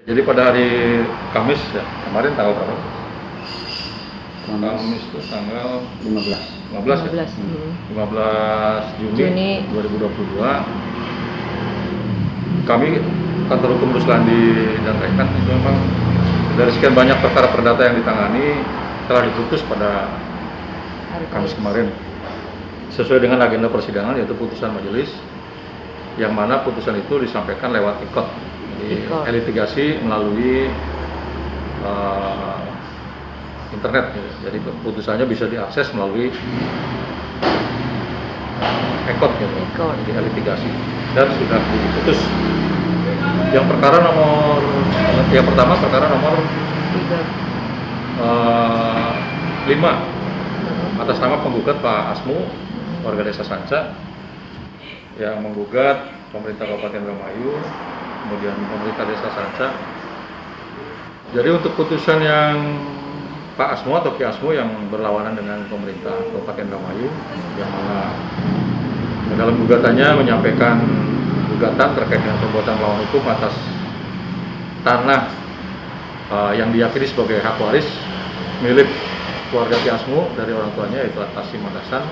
Jadi pada hari Kamis ya, kemarin tanggal berapa? Kamis itu tanggal 15 ya? 15 Juni 2022 kami kantor hukum Ruslandi dan rekan itu memang dari sekian banyak perkara perdata yang ditangani telah diputus pada Kamis kemarin sesuai dengan agenda persidangan, yaitu putusan majelis yang mana putusan itu disampaikan lewat ikot, jadi litigasi melalui internet, jadi putusannya bisa diakses melalui ekot gitu, jadi litigasi, dan sudah diputus. Yang perkara nomor, yang pertama perkara nomor 5 atas nama penggugat Pak Asmu, warga desa Sanca, yang menggugat pemerintah Kabupaten Indramayu, kemudian pemerintah desa Sanca. Jadi untuk putusan yang Pak Asmu atau Ki Asmu yang berlawanan dengan pemerintah Kabupaten Indramayu, yang mana dalam gugatannya menyampaikan gugatan terkait dengan perbuatan melawan hukum atas tanah yang diyakini sebagai hak waris milik keluarga Ki Asmu dari orang tuanya, yaitu atas Madasan,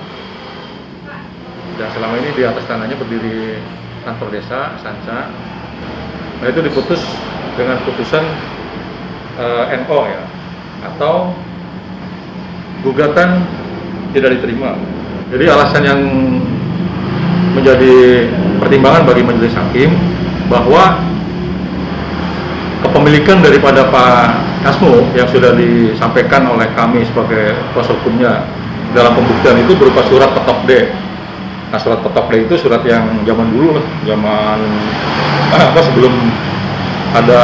dan selama ini di atas tanahnya berdiri kantor desa Sanca. Nah, itu diputus dengan putusan NO ya, atau gugatan tidak diterima. Jadi alasan yang menjadi pertimbangan bagi majelis hakim bahwa kepemilikan daripada Pak Asmu yang sudah disampaikan oleh kami sebagai kuasa hukumnya dalam pembuktian itu berupa surat petok D. Nah, surat petok D itu surat yang zaman dulu, zaman sebelum ada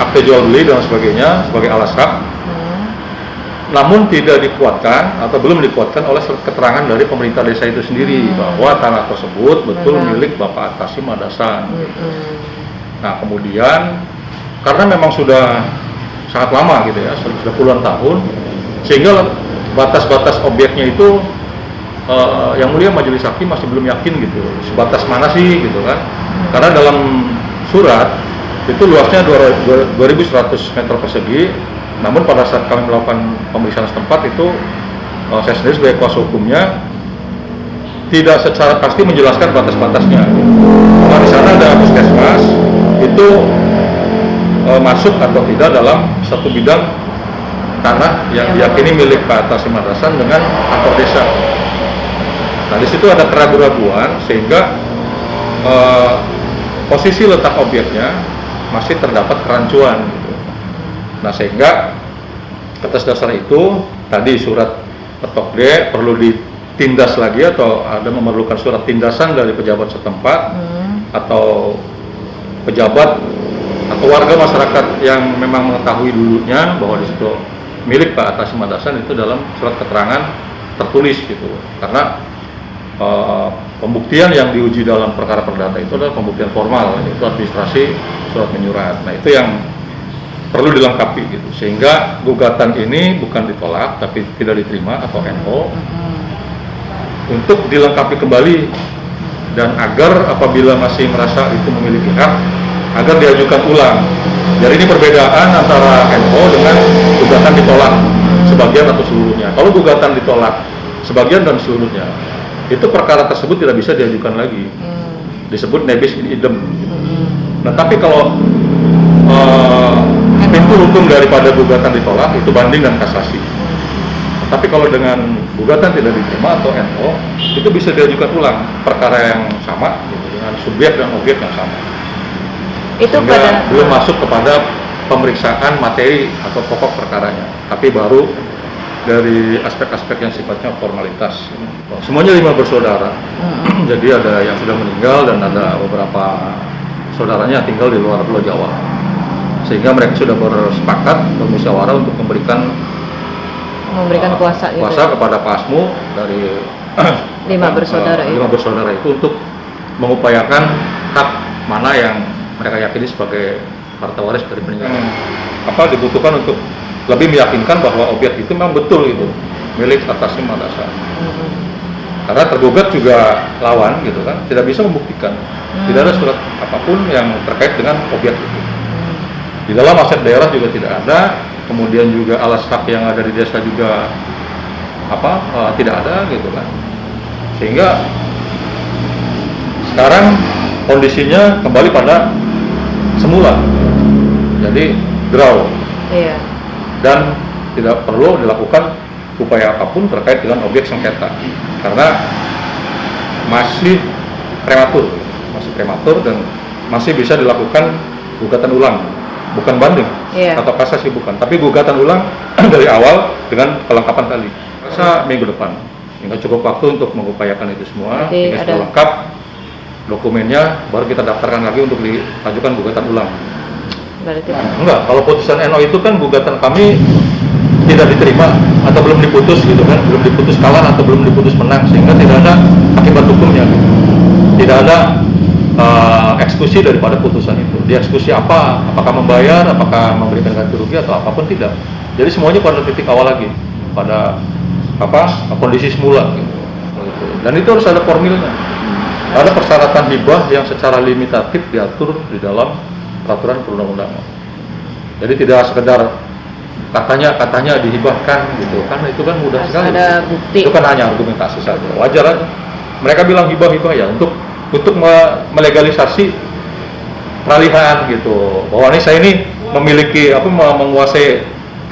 akte jual beli dan sebagainya sebagai alas hak, namun tidak dikuatkan atau belum dikuatkan oleh keterangan dari pemerintah desa itu sendiri bahwa tanah tersebut betul milik Bapak Tasim Madasan. Nah, kemudian karena memang sudah sangat lama gitu ya, sudah puluhan tahun, sehingga batas-batas objeknya itu yang mulia majelis hakim masih belum yakin gitu, sebatas mana sih gitu kan. Karena dalam surat itu luasnya 2.100 meter persegi, namun pada saat kami melakukan pemeriksaan setempat itu saya sendiri sebagai kuasa hukumnya tidak secara pasti menjelaskan batas-batasnya. Karena di sana ada puskesmas itu masuk atau tidak dalam satu bidang tanah yang diyakini milik Pak Tasim Madasan dengan kantor desa. Nah, di situ ada keraguan-keraguan sehingga posisi letak objeknya masih terdapat kerancuan gitu. Nah, sehingga atas dasar itu tadi surat petok D perlu ditindas lagi atau ada memerlukan surat tindasan dari pejabat setempat atau pejabat atau warga masyarakat yang memang mengetahui dulunya bahwa di situ milik Pak Tasim Madasan itu dalam surat keterangan tertulis gitu. Karena pembuktian yang diuji dalam perkara perdata itu adalah pembuktian formal, yaitu administrasi surat menyurat. Nah, itu yang perlu dilengkapi gitu, sehingga gugatan ini bukan ditolak tapi tidak diterima atau NO untuk dilengkapi kembali, dan agar apabila masih merasa itu memiliki hak agar diajukan ulang. Jadi ini perbedaan antara NO dengan gugatan ditolak sebagian atau seluruhnya. Kalau gugatan ditolak sebagian dan seluruhnya, itu perkara tersebut tidak bisa diajukan lagi, disebut nebis in idem gitu. Nah, tapi kalau pintu hukum daripada gugatan ditolak itu banding dan kasasi. Tapi kalau dengan gugatan tidak diterima atau NO, itu bisa diajukan ulang perkara yang sama gitu, dengan subjek dan objek yang sama. Itu sehingga belum masuk kepada pemeriksaan materi atau pokok perkaranya, tapi baru dari aspek-aspek yang sifatnya formalitas. Semuanya 5 bersaudara. Jadi ada yang sudah meninggal dan ada beberapa saudaranya tinggal di luar Pulau Jawa. Sehingga mereka sudah bersepakat bermusyawarah untuk memberikan kuasa kepada Pak Asmu dari 5 bersaudara itu. 5 bersaudara itu untuk mengupayakan hak mana yang mereka yakini sebagai harta waris dari peninggalan. Apa dibutuhkan untuk lebih meyakinkan bahwa objek itu memang betul itu milik Tasim Madasan. Karena tergugat juga lawan gitu kan, tidak bisa membuktikan, tidak ada surat apapun yang terkait dengan objek itu. Di dalam aset daerah juga tidak ada, kemudian juga alas hak yang ada di desa juga tidak ada gitu kan. Sehingga sekarang kondisinya kembali pada semula, jadi draw. Iya. Dan tidak perlu dilakukan upaya apapun terkait dengan objek sengketa karena masih prematur dan masih bisa dilakukan gugatan ulang. Bukan banding atau kasasi bukan, tapi gugatan ulang dari awal dengan kelengkapan tadi. Rasa minggu depan, hingga cukup waktu untuk mengupayakan itu semua. Hingga sudah lengkap dokumennya, baru kita daftarkan lagi untuk diajukan gugatan ulang. Berarti enggak, kalau putusan NO itu kan gugatan kami tidak diterima atau belum diputus gitu kan, belum diputus kalah atau belum diputus menang, sehingga tidak ada akibat hukumnya, gitu. Tidak ada eksekusi daripada putusan itu. Dieksekusi apakah membayar, apakah memberikan ganti rugi atau apapun tidak. Jadi semuanya pada titik awal lagi, pada kondisi semula gitu. Dan itu harus ada formilnya. Ada persyaratan hibah yang secara limitatif diatur di dalam peraturan perundang-undangan. Jadi tidak sekedar katanya dihibahkan gitu, karena itu kan mudah sekali. Ada bukti. Itu kan hanya argumentasi saja. Wajar aja. Mereka bilang hibah ya untuk melegalisasi peralihan gitu. Bahwa saya ini memiliki menguasai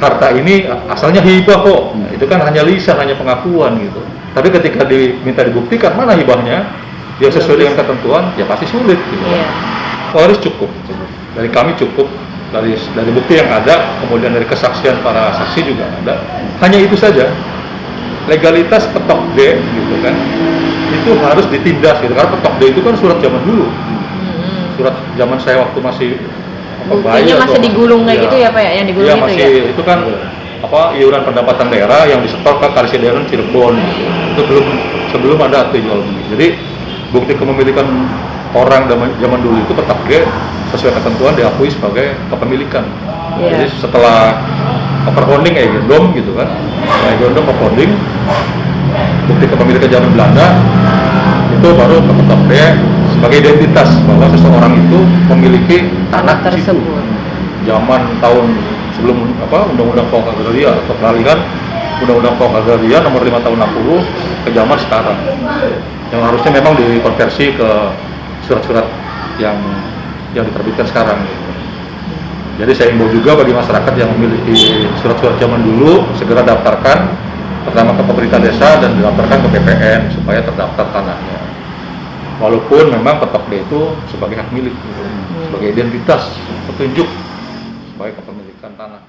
harta ini asalnya hibah kok. Nah, itu kan hanya lisan, hanya pengakuan gitu. Tapi ketika diminta dibuktikan mana hibahnya, dia sesuai dengan ketentuan, ya pasti sulit gitu. Harus cukup. Dari kami cukup, dari bukti yang ada, kemudian dari kesaksian para saksi juga ada. Hanya itu saja. Legalitas petok D gitu kan, itu harus ditindas gitu, karena petok D itu kan surat zaman dulu. Surat zaman saya waktu masih buktinya masih digulung kayak gitu ya Pak ya, yang digulung ya, itu masih, ya? Itu kan iuran pendapatan daerah yang disetor ke Karisidenan Cirebon gitu. Itu sebelum ada akte jual beli. Jadi bukti kepemilikan orang zaman dulu itu petok D sesuai ketentuan diakui sebagai kepemilikan. Jadi setelah overholding eigendom gitu kan, eigendom overholding, bukti kepemilikan zaman Belanda itu baru kepetok D sebagai identitas bahwa seseorang itu memiliki tanah tersebut. Zaman tahun sebelum Undang-Undang Pokok Agraria atau peralihan Undang-Undang Pokok Agraria nomor 5 tahun 60 ke zaman sekarang, yang harusnya memang dikonversi ke surat-surat yang diterbitkan sekarang. Jadi saya himbau juga bagi masyarakat yang memiliki surat-surat zaman dulu segera daftarkan pertama ke pemerintah desa dan didaftarkan ke PPN supaya terdaftar tanahnya. Walaupun memang petok D itu sebagai hak milik, sebagai identitas petunjuk sebagai kepemilikan tanah.